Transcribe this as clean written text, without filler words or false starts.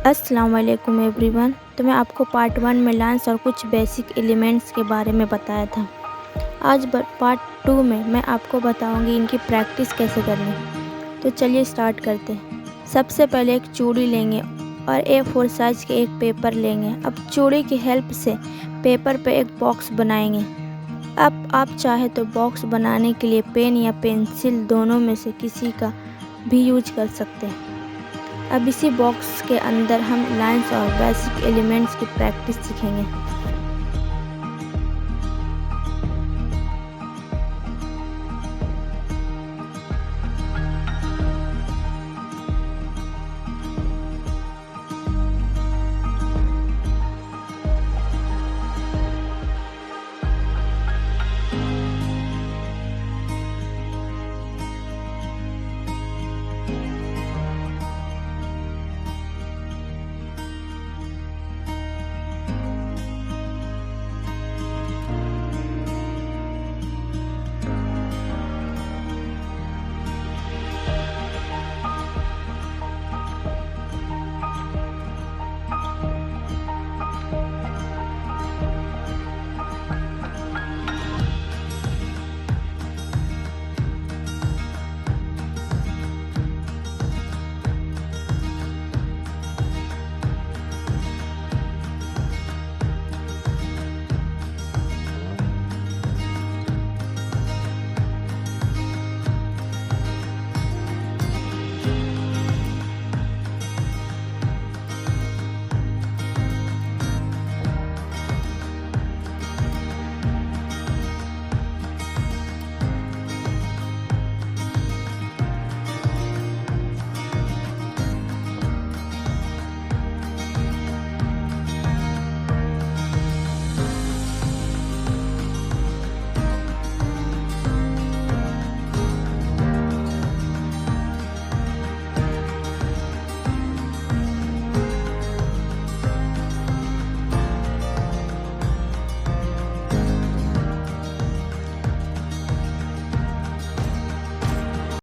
अस्सलाम वालेकुम एवरीवन। तो मैं आपको पार्ट 1 में लाइन्स और कुछ बेसिक एलिमेंट्स के बारे में बताया था। आज पार्ट 2 में मैं आपको बताऊंगी इनकी प्रैक्टिस कैसे करनी। तो चलिए स्टार्ट करते हैं। सबसे पहले एक चूड़ी लेंगे और A4 साइज के एक पेपर लेंगे। अब चूड़ी की हेल्प से पेपर पे एक बॉक्स बनाएंगे। अब आप चाहे तो बॉक्स बनाने के लिए पेन या पेंसिल दोनों में से किसी का भी यूज कर सकते हैं। अब इसी बॉक्स के अंदर हम लाइंस और बेसिक एलिमेंट्स की प्रैक्टिस सीखेंगे।